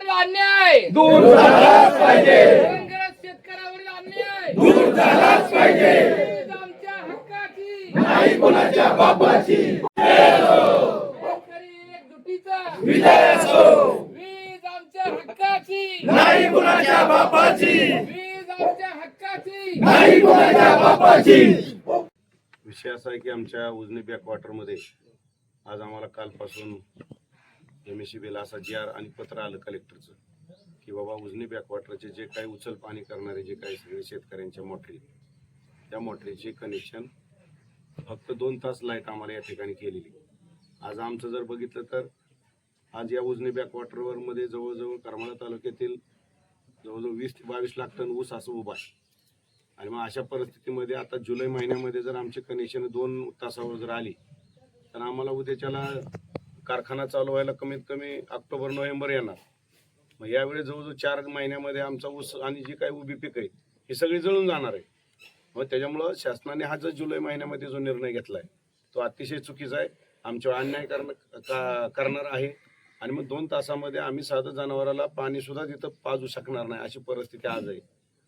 शेतकऱ्यावरील अन्याय दूर झालाच पाहिजे, शेतकऱ्यावरील अन्याय दूर झालाच पाहिजे. वीज आमच्या हक्काची नाही कोणाच्या बापाची. शेतकरी एकजुटीचा विजय असो. वीज आमच्या हक्काची नाही कोणाच्या बापाची. वीज आमच्या हक्काची नाही कोणाच्या बापाची. विषय असा आहे की आमच्या उजनी बॅकवॉटरमध्ये आज आम्हाला कालपासून MSCBला असा GR आणि पत्र आलं कलेक्टरचं की बाबा उजनी बॅकवॉटरचे जे काही उचल पाणी करणारे जे काही सगळे शेतकऱ्यांच्या मोटरी, त्या मोटरीचे कनेक्शन फक्त 2 तास लाईट आम्हाला या ठिकाणी केलेली. आज आमचं जर बघितलं तर आज या उजनी बॅकवॉटरवर मध्ये जवळजवळ करमाळा तालुक्यातील जवळजवळ 20 ते 22 लाख टन ऊस असं उभा आहे. आणि मग अशा परिस्थितीमध्ये आता जुलै महिन्यामध्ये जर आमची कनेक्शन 2 तासावर जर आली तर आम्हाला उद्याच्याला कारखाना चालू व्हायला कमीत कमी ऑक्टोबर-नोव्हेंबर येणार. मग यावेळी जवळजवळ 4 महिन्यामध्ये आमचा ऊस आणि जी काही उभी पिकं आहेत ही सगळी जळून जाणार आहे. मग त्याच्यामुळं शासनाने हा जो जुलै महिन्यामध्ये जो निर्णय घेतला आहे तो अतिशय चुकीचा आहे, आमच्यावर अन्याय करणार आहे. आणि मग 2 तासामध्ये आम्ही साधं जनावराला पाणीसुद्धा तिथं पाजू शकणार नाही अशी परिस्थिती आज आहे.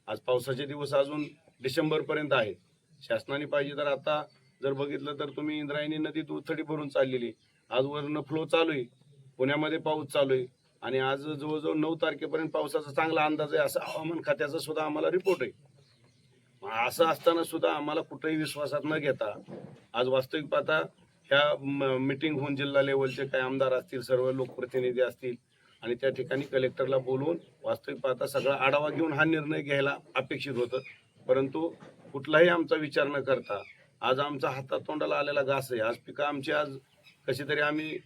आज पावसाचे दिवस अजून डिसेंबरपर्यंत आहेत. शासनाने पाहिजे तर आता जर बघितलं तर तुम्ही इंद्रायणी नदी दुथडी भरून चाललेली, आज वरनं फ्लो चालू आहे, पुण्यामध्ये पाऊस चालू आहे आणि आज जवळजवळ 9 तारखेपर्यंत पावसाचा चांगला अंदाज आहे असं हवामान खात्याचा सुद्धा आम्हाला रिपोर्ट आहे. असं असताना सुद्धा आम्हाला कुठेही विश्वासात न घेता आज वास्तविक पाहता ह्या मीटिंग होऊन जिल्हा लेवलचे काही आमदार असतील, सर्व लोकप्रतिनिधी असतील आणि त्या ठिकाणी कलेक्टरला बोलवून वास्तविक पाहता सगळा आढावा घेऊन हा निर्णय घ्यायला अपेक्षित होतं. परंतु कुठलाही आमचा विचार न करता आज आमचा हातातोंडाला आलेला घास आहे. आज पिकं आमची आज कशी तरी आम्ही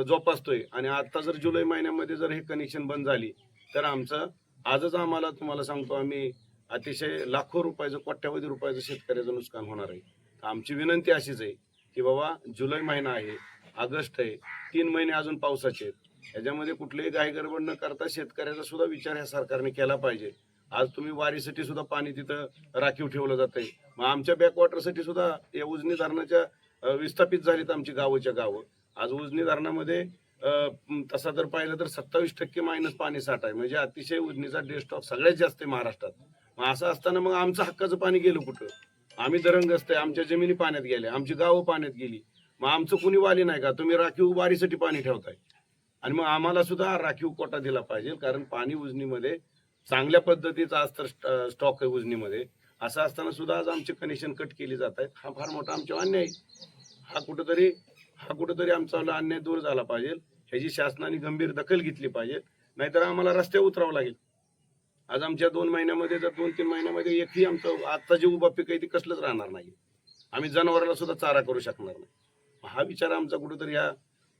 जोपासतोय आणि आता जर जुलै महिन्यामध्ये जर हे कनेक्शन बंद झाली तर आमचं आजच आम्हाला तुम्हाला सांगतो आम्ही अतिशय लाखो रुपयाचं, कोट्यावधी रुपयाचं शेतकऱ्याचं नुकसान होणार आहे. आमची विनंती अशीच आहे की बाबा जुलै महिना आहे, ऑगस्ट आहे, 3 महिने अजून पावसाचे आहेत. ह्याच्यामध्ये कुठलीही घाईगडबड न करता शेतकऱ्याचा सुद्धा विचार ह्या सरकारने केला पाहिजे. आज तुम्ही वारीसाठी सुद्धा पाणी तिथं राखीव ठेवलं जातंय. मग आमच्या बॅकवॉटरसाठी सुद्धा या उजनी धरणाच्या विस्थापित झालीत आमची गावच्या गावं. आज उजनी धरणामध्ये तसा जर पाहिलं तर 27% मायनस पाणी साठा आहे, म्हणजे अतिशय उजनीचा डे स्टॉक सगळ्यात जास्त आहे महाराष्ट्रात. मग असं असताना मग आमचं हक्काचं पाणी गेलं कुठं? आम्ही धरणग्रस्त आहे, आमच्या जमिनी पाण्यात गेल्या, आमची गावं पाण्यात गेली. मग आमचं कुणी वाली नाही का? तुम्ही राखीव वारीसाठी पाणी ठेवताय आणि मग आम्हाला सुद्धा राखीव कोटा दिला पाहिजे, कारण पाणी उजनीमध्ये चांगल्या पद्धतीचा आज तर स्टॉक आहे उजनीमध्ये. असं असताना सुद्धा आज आमचे कनेक्शन कट केली जात आहेत. हा फार मोठा आमच्यावर अन्याय आहे. हा कुठंतरी आमचा अन्याय दूर झाला पाहिजे. ह्याची शासनाने गंभीर दखल घेतली पाहिजे, नाहीतर आम्हाला रस्त्यावर उतरावं लागेल. आज आमच्या 2 महिन्यामध्ये जर 2-3 महिन्यामध्ये एकही आमचं आत्ता जे उभा पीक आहे ते कसलंच राहणार नाही. आम्ही जनावराला सुद्धा चारा करू शकणार नाही. हा विचार आमचा कुठंतरी या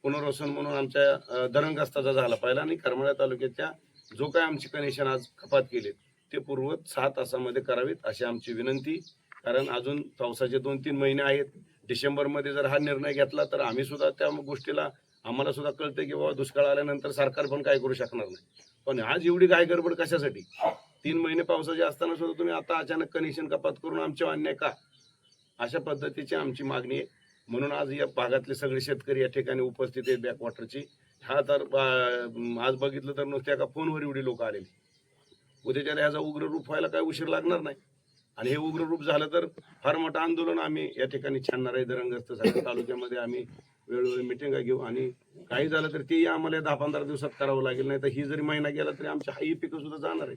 पुनर्वसन म्हणून आमच्या धरणग्रस्ताचा झाला पाहिजे आणि करमाळा तालुक्याच्या जो काय आमची कनेक्शन आज कपात केले ते पूर्वत 6 तासामध्ये करावेत अशी आमची विनंती. कारण अजून पावसाचे 2-3 महिने आहेत. डिसेंबरमध्ये जर हा निर्णय घेतला तर आम्ही सुद्धा त्या गोष्टीला आम्हाला सुद्धा कळतं की बाबा दुष्काळ आल्यानंतर सरकार पण काय करू शकणार नाही. पण आज एवढी काय गडबड कशासाठी? 3 महिने पावसाचे असताना सुद्धा तुम्ही आता अचानक कनेक्शन कपात करून आमच्यावर अन्याय का? अशा पद्धतीची आमची मागणी आहे. म्हणून आज या भागातले सगळे शेतकरी या ठिकाणी उपस्थित आहेत बॅकवॉटरची. हा तर आज बघितलं तर नुसत्या का फोनवर एवढी लोक आलेली. उद्याच्या ह्याचा उग्र रूप व्हायला काय उशीर लागणार नाही आणि हे उग्र रूप झालं तर फार मोठं आंदोलन आम्ही या ठिकाणी छानणार आहे. धरणग्रस्त सगळ्या तालुक्यामध्ये आम्ही वेळोवेळी मिटिंगा घेऊ आणि काही झालं तर तेही आम्हाला 10-15 दिवसात करावं लागेल, नाही तर ही जरी महिना गेला तरी आमच्या हाही पिकं सुद्धा जाणार आहे.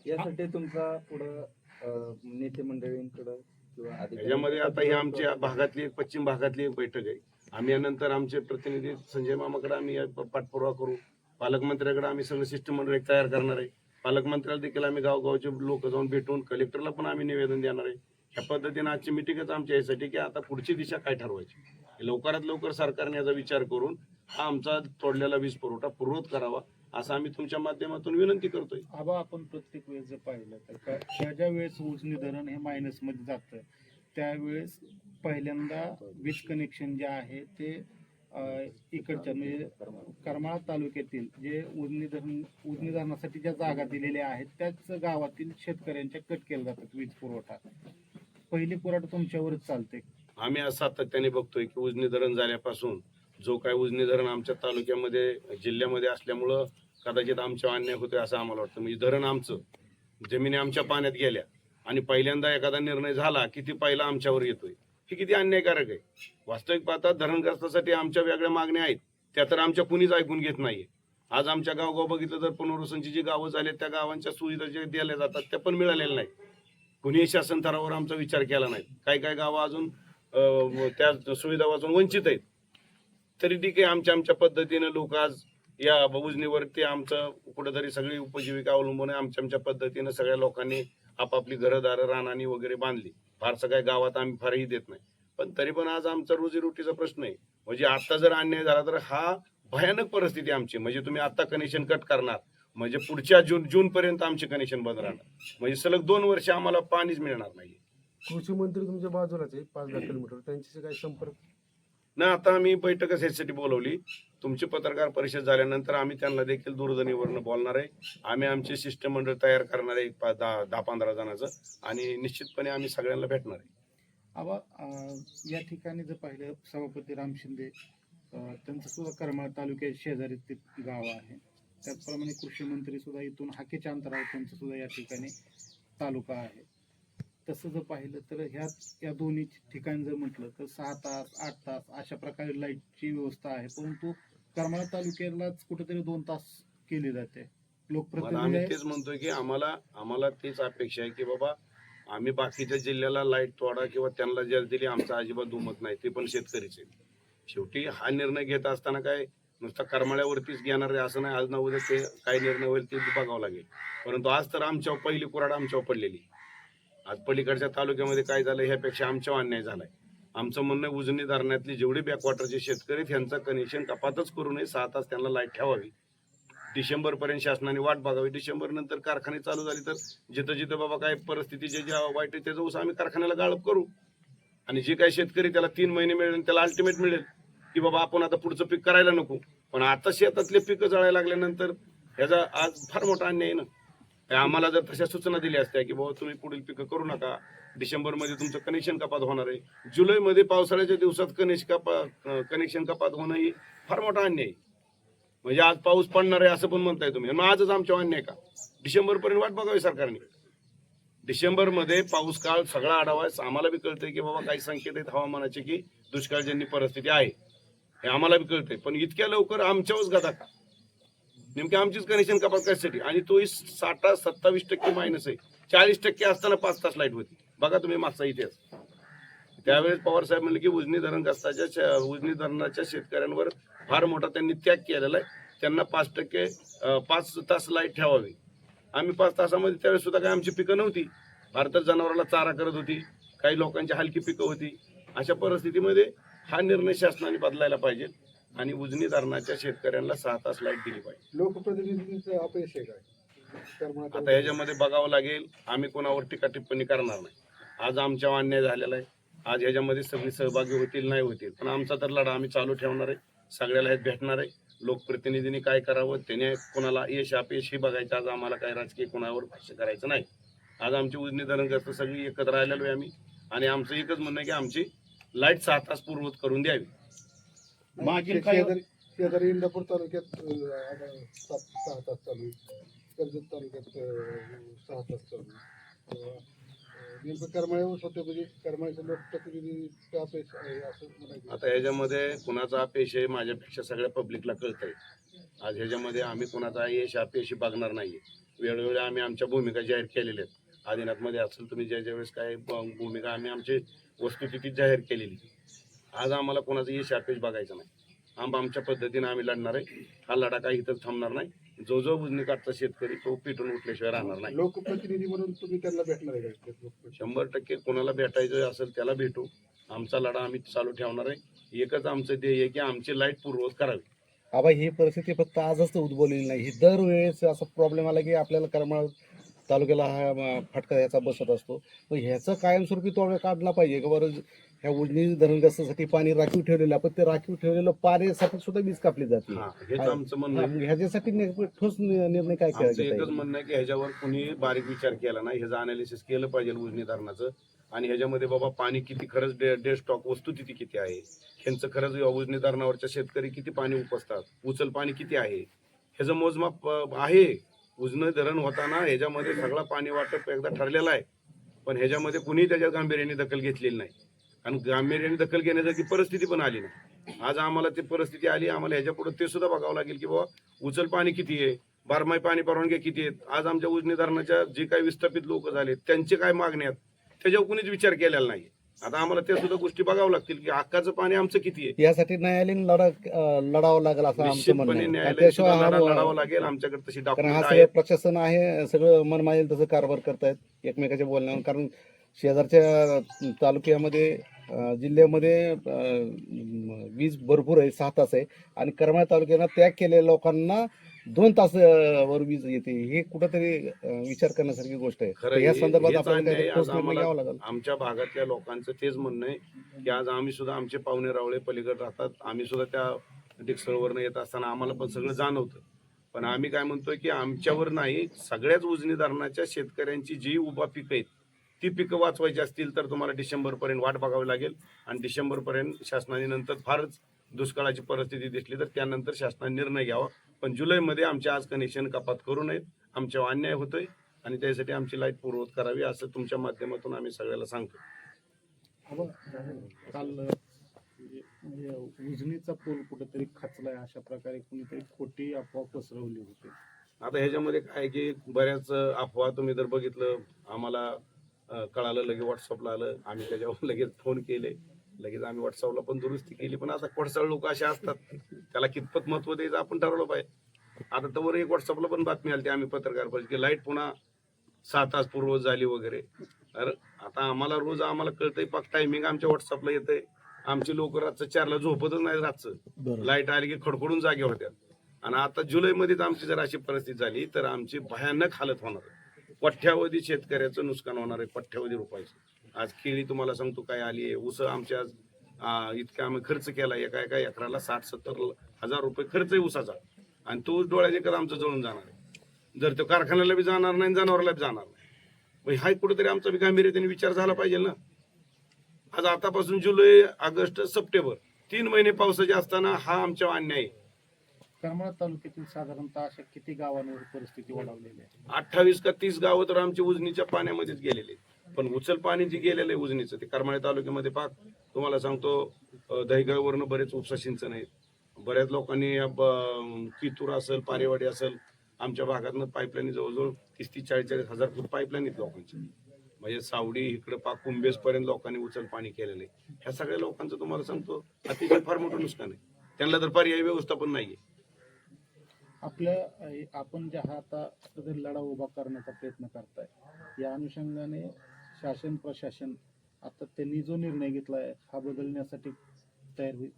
यासाठी तुमचा पुढं नेते मंडळींकडं किंवा याच्यामध्ये आता ही आमच्या भागातली एक पश्चिम भागातली एक बैठक आहे. आम्ही यानंतर आमचे प्रतिनिधी संजय मामाकडे आम्ही पाठपुरावा करू. पालकमंत्र्याकडे आम्ही सगळं शिष्टमंडळ तयार करणार आहे. पालकमंत्र्याला देखील आम्ही गावगावचे लोक जाऊन भेटून कलेक्टरला पण आम्ही निवेदन देणार आहे. ह्या पद्धतीने आजची मिटिंगच आमच्या यासाठी की आता पुढची दिशा काय ठरवायची, लवकरात लवकर सरकारने याचा विचार करून हा आमचा तोडलेला वीज पुरवठा पूर्ववत करावा असं आम्ही तुमच्या माध्यमातून विनंती करतोय. आबा, आपण प्रत्येक वेळेस जर पाहिलं तर ज्या वेळेस उजनी धरण हे मायनस मध्ये जातं त्यावेळेस पहिल्यांदा वीज कनेक्शन जे आहे ते इकडच्या म्हणजे करमाळा तालुक्यातील जे उजनी धरणासाठी ज्या जागा दिलेल्या आहेत त्याच गावातील शेतकऱ्यांच्या कट केला जातात वीज पुरवठा. पहिली पुरवठा तुमच्यावरच चालते. आम्ही आज सातत्याने बघतोय की उजनी धरण झाल्यापासून जो काय उजनी धरण आमच्या तालुक्यामध्ये जिल्ह्यामध्ये असल्यामुळं कदाचित आमच्या अन्याय होतोय असं आम्हाला वाटतं. म्हणजे धरण आमचं, जमिनी आमच्या पाण्यात गेल्या आणि पहिल्यांदा एखादा निर्णय झाला की ती पहिला आमच्यावर येतोय, हे किती अन्यायकारक आहे. वास्तविक पाहता धरणग्रस्तासाठी आमच्या वेगळ्या मागण्या आहेत, त्या तर आमच्या कुणीच ऐकून घेत नाहीये. आज आमच्या गावगाव बघितलं तर पुनर्वसनची जी गावं झाली त्या गावांच्या सुविधा ज्या दिल्या जातात त्या पण मिळालेल्या नाहीत. कुणीही शासन स्तरावर आमचा विचार केला नाही. काही काही गावं अजून त्या सुविधा वाचून वंचित आहेत. तरी ठीक आहे, आमच्या पद्धतीनं लोक आज या उजनीवरती आमचं कुठेतरी सगळी उपजीविका अवलंबून आहे. आमच्या पद्धतीनं सगळ्या लोकांनी आपापली घरदारं रानानी वगैरे बांधली. फारसं काय गावात आम्ही फारही देत नाही, पण तरी पण आज आमचा रोजीरोटीचा प्रश्न आहे. म्हणजे आता जर अन्याय झाला तर हा भयानक परिस्थिती आमची. म्हणजे तुम्ही आता कनेक्शन कट करणार म्हणजे पुढच्या जून पर्यंत आमचे कनेक्शन बंद राहणार. म्हणजे सलग 2 वर्ष आम्हाला पाणीच मिळणार नाही. कृषी मंत्री तुमच्या बाजूलाच आहे 5-10 किलोमीटर, त्यांच्याशी काही संपर्क ना आता आम्ही बैठकच ह्यासाठी बोलवली. तुमची पत्रकार परिषद झाल्यानंतर आम्ही त्यांना देखील दूरध्वनीवरनं बोलणार आहे. आम्ही आमचे शिष्टमंडळ तयार करणार आहे 10-15 जणांचं, आणि निश्चितपणे आम्ही सगळ्यांना भेटणार आहे. आबा या ठिकाणी जर पाहिलं सभापती राम शिंदे त्यांचं सुद्धा करमाळ तालुक्यात शेजारी ते गाव आहे. त्याचप्रमाणे कृषी मंत्री सुद्धा इथून हाकेच्या अंतरावर त्यांचं सुद्धा या ठिकाणी तालुका आहे. तसं जर पाहिलं तर या दोन्ही ठिकाणी जर म्हटलं तर 6 तास 8 तास अशा प्रकारे लाईटची व्यवस्था आहे, परंतु करमाळा तालुक्यालाच कुठेतरी 2 तास केली जाते. आम्ही लोकप्रतिनिधी तेच म्हणतोय की आम्हाला तेच अपेक्षा आहे की बाबा आम्ही बाकीच्या जिल्ह्याला लाईट तोडा किंवा त्यांना जर दिली आमचा अजिबात दुमत नाही. ते पण शेतकरीच आहे. शेवटी हा निर्णय घेत असताना काय नुसता करमाळ्यावरतीच घेणार आहे असं नाही. आज ना उद्या ते काय निर्णय होईल ते बघावं लागेल. परंतु आज तर आमच्यावर पहिली कुऱ्हाड आमच्यावर पडलेली. आज पलीकडच्या तालुक्यामध्ये काय झालं ह्यापेक्षा आमच्यावर अन्याय झालाय. आमचं म्हणणं उजनी धरणातली जेवढे बॅकवॉटरचे शेतकरी आहेत यांचं कनेक्शन कपातच करू नये. 6 तास त्यांना लाईट ठेवावी. डिसेंबर पर्यंत शासनाने वाट बघावी. डिसेंबर नंतर कारखाने चालू झाले तर जिथं जिथं बाबा काय परिस्थिती जे वाईट आहे त्याचं ऊस आम्ही कारखान्याला गाळप करू. आणि जे काही शेतकरी त्याला 3 महिने मिळेल त्याला अल्टिमेट मिळेल की बाबा आपण आता पुढचं पीक करायला नको. पण आता शेतातले पिकं जळायला लागल्यानंतर ह्याचा आज फार मोठा अन्याय आहे ना. आम्हाला जर तशा सूचना दिल्या असत्या की बाबा तुम्ही पुढील पिकं करू नका, डिसेंबरमध्ये तुमचं कनेक्शन कपात होणार आहे, जुलैमध्ये पावसाळ्याच्या दिवसात कनेक्शन कपात होणं ही फार मोठा अन्याय आहे. म्हणजे आज पाऊस पडणार आहे असं पण म्हणताय तुम्ही, मग आजच आमच्या अन्याय का? डिसेंबरपर्यंत वाट बघावी सरकारने. डिसेंबरमध्ये पाऊस काळ सगळा आढावा आहे. आम्हाला बी कळतंय की बाबा काही संकेत आहेत हवामानाचे की दुष्काळजन्य परिस्थिती आहे, हे आम्हाला बी कळतंय. पण इतक्या लवकर आमच्यावरच गदा का? नेमकी आमचीच कनेक्शन कपात कशासाठी? आणि तो 27% मायनस आहे. 40% असताना 5 तास लाईट होती. बघा तुम्ही मागचा इतिहास. त्यावेळेस पवार साहेब म्हणले की उजनी धरणाच्या शेतकऱ्यांवर फार मोठा त्यांनी त्याग केलेला आहे. त्यांना 5 तास लाईट ठेवावी. आम्ही 5 तासामध्ये त्यावेळेस सुद्धा काही आमची पिकं नव्हती. भारतात जनावराला चारा करत होती, काही लोकांची हलकी पिकं होती. अशा परिस्थितीमध्ये हा निर्णय शासनाने बदलायला पाहिजे आणि उजनी धरणाच्या शेतकऱ्यांना 6 तास लाईट दिली पाहिजे. लोकप्रतिनिधींचं अपयश आहे काय? आता ह्याच्यामध्ये बघावं लागेल. आम्ही कोणावर टीका टिप्पणी करणार नाही. आज आमच्या अन्याय झालेला आहे. आज ह्याच्यामध्ये सगळी सहभागी होतील नाही होतील, पण आमचा तर लढा आम्ही चालू ठेवणार आहे. सगळ्याला हे भेटणार आहे. लोकप्रतिनिधींनी काय करावं, त्याने कोणाला यश अपयश हे बघायचं. आज आम्हाला काय राजकीय कोणावर भाष्य करायचं नाही. आज आमची उजनी धरणग्रस्त सगळी एकत्र राहिलेलो आहे आम्ही, आणि आमचं एकच म्हणणं आहे की आमची लाईट 6 तास पूर्वत करून द्यावी. मागील काही शेजारी इंदापूर तालुक्यात 6 तास चालू आहे, कर्जत तालुक्यात 6 तास चालू आहे. नेमकं करमाळ्यावर होते म्हणजे करमाळ्याचे लोकप्रतिनिधी अपयश आहे असं म्हणायचं. आता ह्याच्यामध्ये कुणाचा अपयश आहे माझ्यापेक्षा सगळ्या पब्लिकला कळतंय. आज ह्याच्यामध्ये आम्ही कुणाचा यश अपयशी बघणार नाहीये. वेळोवेळी आम्ही आमच्या भूमिका जाहीर केलेल्या आहेत. आदिनाथमध्ये असेल तुम्ही ज्या वेळेस काय भूमिका आम्ही आमची वस्तुस्थिती जाहीर केलेली. आज आम्हाला कोणाचं यश अपयश बघायचं नाही. आमच्या पद्धतीने आम्ही लढणार आहे. हा लढा काही इथंच थांबणार नाही. जो उजनी काढता शेतकरी तो पेटून उठल्याशिवाय राहणार नाही. लोकप्रतिनिधी म्हणून तुम्ही त्यांना भेटणार आहे का? 100% कोणाला भेटायचं असेल त्याला भेटू. आमचा लढा आम्ही चालू ठेवणार आहे. एकच आमचं ध्येय आहे की आमची लाईट पूर्ववत करावी. आबा ही परिस्थिती फक्त आजच उद्भवलेली नाही. ही दरवेळेस असा प्रॉब्लेम आला की आपल्याला करमाळ तालुक्याला हा फटका याचा बसत असतो. मग ह्याचं कायमस्वरूपी तोडगा काढला पाहिजे का बरं? ह्या उजनी धरणग्रस्तासाठी पाणी राखीव ठेवलेलं, आपण ते राखीव ठेवलेलं पाण्यासाठी सुद्धा वीज कापली जाते. हेच आमचं म्हणणं आहे. ह्याच्यासाठी ठोस निर्णय काय आमचं केला? एकच म्हणणं आहे की ह्याच्यावर कुणी बारीक विचार केला नाही. ह्याचं अनालिसिस केलं पाहिजे उजनी धरणाचं. आणि ह्याच्यामध्ये बाबा पाणी किती खरंच डे स्टॉक वस्तुस्थिती किती आहे, ह्यांचं खरंच उजनी धरणावरच्या शेतकरी किती पाणी उपसतात, उचल पाणी किती आहे, ह्याचं मोजमाप आहे. उजनं धरण होताना ह्याच्यामध्ये सगळं पाणी वाटप एकदा ठरलेलं आहे, पण ह्याच्यामध्ये कुणीही त्याच्या गांभीर्याने दखल घेतलेली नाही. आणि गांभीर्याने दखल घेण्यासारखी परिस्थिती पण आली नाही. आज आम्हाला ती परिस्थिती आली, आम्हाला ह्याच्या पुढे ते सुद्धा बघावं लागेल की बाबा उचल पाणी किती आहे, बारमाही पाणी परवानग्या किती आहेत. आज आमच्या उजनी धरणाच्या जे काही विस्थापित लोक झाले त्यांचे काय मागणी आहेत त्याच्यावर कुणीच विचार केलेला नाही. आता आम्हाला त्या सुद्धा गोष्टी बघावं लागतील की हक्काचं पाणी आमचं किती आहे. यासाठी न्यायालयीन लढावं लागेल असं आमचं म्हणणं निश्चितपणे आहे. न्यायालयात त्याशिवाय सुद्धा हा लढावं लागेल. आमच्याकडे तशी कारण हा डॉक्युमेंट सगळं आहेत. प्रशासन आहे, सगळं मन मानेल तसं कारभार करतायत एकमेकाच्या बोलण्यावर. कारण शेजारच्या तालुक्यामध्ये जिल्ह्यामध्ये वीज भरपूर आहे, 6 तास आहे, आणि करमाळ तालुक्यानं त्याग केलेल्या लोकांना 2 तास वर वीज येते. हे कुठंतरी विचार करण्यासारखी गोष्ट आहे. खरं तर या हे- संदर्भात हेच आपल्याला अन्याय काही आज ठोस निर्णय आम्हाला- घ्यावा लागेल. आमच्या भागातल्या लोकांचं तेच म्हणणं आहे की आज आम्ही सुद्धा आमचे पाहुणे रावळे पलीकडे राहतात, आम्ही सुद्धा त्या डिक्सळवरनं येत असताना आम्हाला पण सगळं जाणवतं. पण आम्ही काय म्हणतोय की आमच्यावर नाही, सगळ्याच उजनी धरणाच्या शेतकऱ्यांची जी उभा पिकं आहेत ती पिकं वाचवायची असतील तर तुम्हाला डिसेंबरपर्यंत वाट बघावी लागेल. आणि डिसेंबरपर्यंत शासनाने नंतर फारच दुष्काळाची परिस्थिती दिसली तर त्यानंतर शासनाने निर्णय घ्यावा. पण जुलैमध्ये आमच्या आज कनेक्शन कपात करू नयेत, आमच्यावर अन्याय होतोय आणि त्यासाठी आमची लाईट पूर्ववत करावी असं तुमच्या माध्यमातून आम्ही सगळ्याला सांगतो. काल म्हणजे उजनीचा पूल कुठेतरी खचलाय अशा प्रकारे कुणीतरी खोटी अफवा पसरवली होती. आता ह्याच्यामध्ये काय आहे की बऱ्याच अफवा तुम्ही जर बघितलं, आम्हाला कळालं, लगेच व्हॉट्सअपला आलं, आम्ही त्याच्यावर लगेच फोन केले, लगेच आम्ही व्हॉट्सअपला पण दुरुस्ती केली. पण आता कोडसाळ लोक असे असतात, त्याला कितपत महत्व द्यायचं आपण ठरवलं पाहिजे. आता तर एक व्हॉट्सअपला पण बातमी आली, आम्ही पत्रकार परिषद की लाईट पुन्हा 6 तास पूर्ववत झाली वगैरे. तर आता आम्हाला रोज आम्हाला कळतंय, पाक टायमिंग आमच्या व्हॉट्सअपला येतंय. आमची लोक रातचं 4ला झोपतच नाही, रातचं लाईट आली की खडखडून जागे होत्या. आणि आता जुलैमध्येच आमची जर अशी परिस्थिती झाली तर आमची भयानक हालत होणार आहे. पठ्ठ्यावधी शेतकऱ्याचं नुकसान होणार आहे, पठ्ठ्यावधी रुपयाचं. आज केळी तुम्हाला सांगतो काय आली आहे, ऊस आमच्या आज इतका आम्ही खर्च केला, एका एकराला 60-70 हजार रुपये खर्च आहे ऊसाचा. आणि तो ऊस डोळ्याचे कधी आमचं जळून जाणार आहे. जर तो कारखान्याला बी जाणार नाही, जनावराला बी जाणार नाही. हा कुठेतरी आमचा बी गांभीर्याने विचार झाला पाहिजे ना. आज आतापासून जुलै, ऑगस्ट, सप्टेंबर 3 महिने पावसाचे असताना हा आमच्या अन्याय आहे. करमाळा तालुक्यातील साधारणतः अशा किती गावांवर परिस्थिती ओढावलेली आहे? 28 का 30 गावं तर आमची उजनीच्या पाण्यामध्येच गेलेले. पण उचल पाणी जे गेलेलं आहे उजनीचं ते करमाळा तालुक्यामध्ये पाक तुम्हाला सांगतो, दहीगाववरनं बरेच उपसा सिंचन आहेत. बऱ्याच लोकांनी कितूर असेल, पारेवाडी असेल, आमच्या भागातनं पाईपलाईन जवळजवळ 30-40 हजार फूट पाईपलाईन आहेत लोकांची. म्हणजे सावडी इकडं पाक कुंभेसपर्यंत लोकांनी उचल पाणी केलेलं आहे. ह्या सगळ्या लोकांचं तुम्हाला सांगतो अतिशय फार मोठं नुकसान आहे. त्यांना तर पर्यायी व्यवस्था पण नाहीये. आपण जे हा आता लढा उभा करण्याचा प्रयत्न करताय, या अनुषंगाने शासन प्रशासन आता त्यांनी जो निर्णय घेतलाय हा बदलण्यासाठी तयार होईल?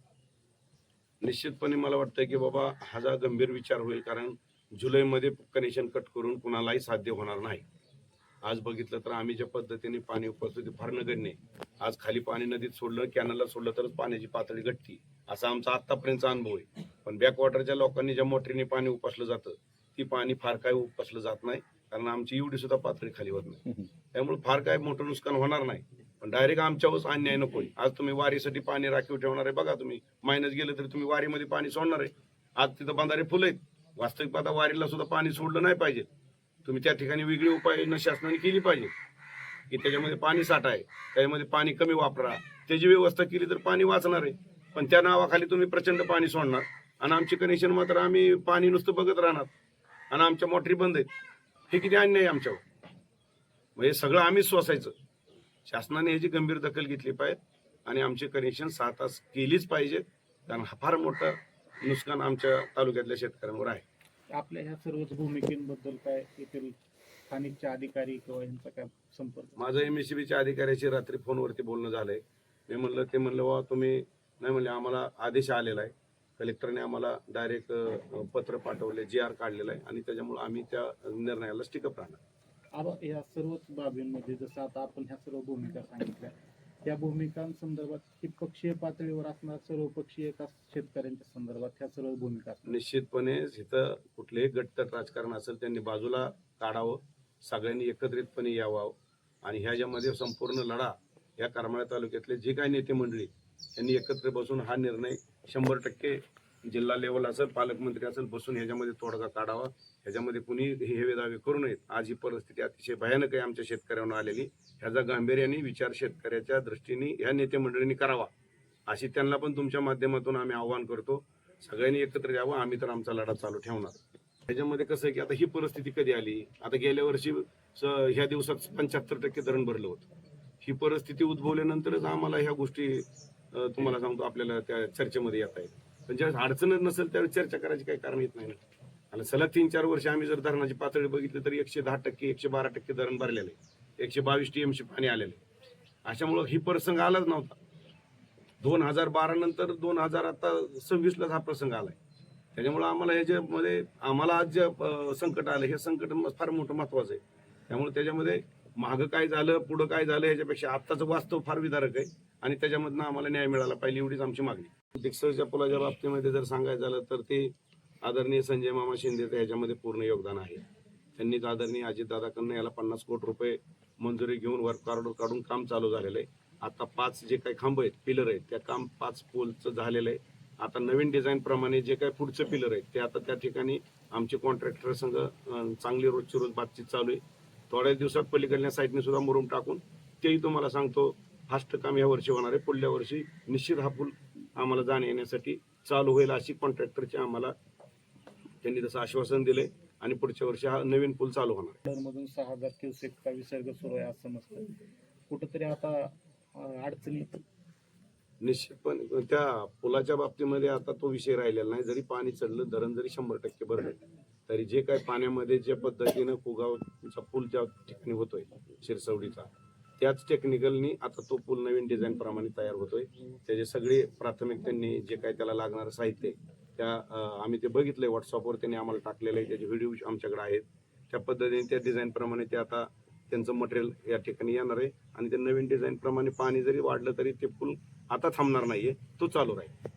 निश्चितपणे मला वाटतं की बाबा हा जा गंभीर विचार होईल, कारण जुलैमध्ये कनेक्शन कट करून कुणालाही साध्य होणार नाही. आज बघितलं तर आम्ही ज्या पद्धतीने पाणी उपस्थिती फार नगण्य आहे. आज खाली पाणी नदीत सोडलं, कॅनलला सोडलं तरच पाण्याची पातळी घटती, असा आमचा आतापर्यंतचा अनुभव आहे. पण बॅकवॉटरच्या लोकांनी ज्या मोटरीने पाणी उपसलं जातं ती पाणी फार काय उपसलं जात नाही, कारण आमची एवढी सुद्धा पातळी खाली होत नाही. त्यामुळे फार काय मोठं नुकसान होणार नाही. पण डायरेक्ट आमच्यावर अन्याय नकोय. आज तुम्ही वारीसाठी पाणी राखीव ठेवणार आहे, बघा तुम्ही मायनस गेलं तरी तुम्ही वारीमध्ये पाणी सोडणार आहे. आज तिथं बंधारे फुलं आहेत, वास्तविक आता वारीला सुद्धा पाणी सोडलं नाही पाहिजे. तुम्ही त्या ठिकाणी वेगळी उपाययोजना शासनाने केली पाहिजे की त्याच्यामध्ये पाणी साठा आहे, त्याच्यामध्ये पाणी कमी वापरा, त्याची व्यवस्था केली तर पाणी वाचणार आहे. पण त्या नावाखाली तुम्ही प्रचंड पाणी सोडणार आणि आमची कनेक्शन मात्र आम्ही पाणी नुसतं बघत राहणार आणि आमच्या मोटरी बंद आहेत. हे किती अन्याय आमच्यावर. म्हणजे सगळं आम्हीच सोसायचं. शासनाने ह्याची गंभीर दखल घेतली पाहिजे आणि आमची कनेक्शन 6 तास केलीच पाहिजे, कारण हा फार मोठं नुकसान आमच्या तालुक्यातल्या शेतकऱ्यांवर आहे. आपल्या ह्या सर्वच भूमिकेबद्दल काय येथील स्थानिकचे अधिकारी किंवा यांचा काय संपर्क? माझं MSCBच्या अधिकाऱ्याशी रात्री फोनवरती बोलणं झालंय. मी म्हणलं, ते म्हणलं बाबा तुम्ही नाही म्हणले, आम्हाला आदेश आलेला आहे, कलेक्टरने आम्हाला डायरेक्ट पत्र पाठवले, GR काढलेलं आहे आणि त्याच्यामुळे आम्ही त्या निर्णयाला स्टिकअप राहणार. या सर्वच बाबींमध्ये जसं आता आपण ह्या सर्व भूमिका सांगितल्या, त्या भूमिकांसंदर्भात ही पक्षीय पातळीवर असणार, सर्वपक्षीय का शेतकऱ्यांच्या संदर्भात ह्या सर्व भूमिका असणार? निश्चितपणे इथं कुठलेही गटतट राजकारण असेल त्यांनी बाजूला काढावं, सगळ्यांनी एकत्रितपणे यावं आणि ह्याच्यामध्ये संपूर्ण लढा या करमाळा तालुक्यातले जे काही नेते मंडळी यांनी एकत्र बसून हा निर्णय 100% जिल्हा लेवल असेल, पालकमंत्री असेल, बसून ह्याच्यामध्ये तोडगा काढावा. ह्याच्यामध्ये कुणी हे दावे करू नयेत. आज ही परिस्थिती अतिशय भयानक आहे आमच्या शेतकऱ्यांना आलेली. ह्याचा गांभीर्याने विचार शेतकऱ्याच्या दृष्टीने ह्या नेते मंडळींनी करावा, अशी त्यांना पण तुमच्या माध्यमातून आम्ही आवाहन करतो. सगळ्यांनी एकत्र यावं. आम्ही तर आमचा लढा चालू ठेवणार. ह्याच्यामध्ये कसं आहे की आता ही परिस्थिती कधी आली, आता गेल्या वर्षी ह्या दिवसात 75% धरण भरलं होतं. ही परिस्थिती उद्भवल्यानंतरच आम्हाला ह्या गोष्टी तुम्हाला सांगतो आपल्याला त्या चर्चेमध्ये येत आहेत. पण ज्यावेळेस अडचणच नसेल त्यावेळेस चर्चा करायची काही कारण येत नाही ना. आणि सलग 3-4 वर्ष आम्ही जर धरणाची पातळी बघितली तर 110%, 112% धरण भरलेलं आहे. 122 TMC पाणी आलेलं आहे. अशामुळं ही प्रसंग आलाच नव्हता. 2012 नंतर 2026 हा प्रसंग आलाय. त्याच्यामुळे आम्हाला ह्याच्यामध्ये आम्हाला आज जे संकट आलं हे संकट फार मोठं महत्वाचं आहे. त्यामुळे त्याच्यामध्ये मागं काय झालं, पुढं काय झालं, ह्याच्यापेक्षा आत्ताचं वास्तव फार विदारक आहे आणि त्याच्यामधनं आम्हाला न्याय मिळाला पाहिजे, एवढीच आमची मागणी. दिक्सरच्या पुलाच्या बाबतीमध्ये जर सांगायचं झालं तर ते आदरणीय संजय मामा शिंदेचं ह्याच्यामध्ये पूर्ण योगदान आहे. त्यांनीच आदरणीय अजितदादाकडनं याला 50 कोटी रुपये मंजुरी घेऊन वर्क ऑर्डर काढून काम चालू झालेलं आहे. आता 5 जे काही खांब आहेत, पिलर आहेत, त्या काम 5 पोलचं झालेलं आहे. आता नवीन डिझाईन प्रमाणे जे काही पुढचं पिलर आहेत ते आता त्या ठिकाणी आमचे कॉन्ट्रॅक्टर संघ चांगली रोजची रोज बातचीत चालू आहे. थोड्या दिवसात पलीकडल्या साईडने सुद्धा मुरुम टाकून तेही तुम्हाला सांगतो फास्ट काम या वर्षी होणार आहे. पुढल्या वर्षी निश्चित हा पूल आम्हाला जाण्या येण्यासाठी चालू होईल अशी कॉन्ट्रॅक्टरची आम्हाला त्यांनी तसं आश्वासन दिलंय आणि पुढच्या वर्षी हा नवीन पूल चालू होणार. मधून 6000 क्युसेकचा विसर्ग सुरू आहे असं समजतं. कुठंतरी आता अडचणी निश्चितपणे त्या पुलाच्या बाबतीमध्ये आता तो विषय राहिलेला नाही. जरी पाणी चढलं, धरण जरी 100% भरलं, तरी जे काही पाण्यामध्ये ज्या पद्धतीनं कुगावचा पूल ज्या ठिकाणी होतोय शिरसवडीचा, त्याच टेक्निकलनी आता तो पूल नवीन डिझाईन प्रमाणे तयार होतोय. त्याचे सगळे प्राथमिक त्यांनी जे काही त्याला लागणारं साहित्य त्या आम्ही ते बघितलंय व्हॉट्सअपवर, त्यांनी आम्हाला टाकलेलं आहे. त्याचे व्हिडिओ आमच्याकडे आहेत. त्या पद्धतीने त्या डिझाईन प्रमाणे ते आता त्यांचं मटेरियल या ठिकाणी येणार आहे आणि ते नवीन डिझाईन प्रमाणे पाणी जरी वाढलं तरी ते पूल आता थांबणार नाहीये, तो चालू राहील.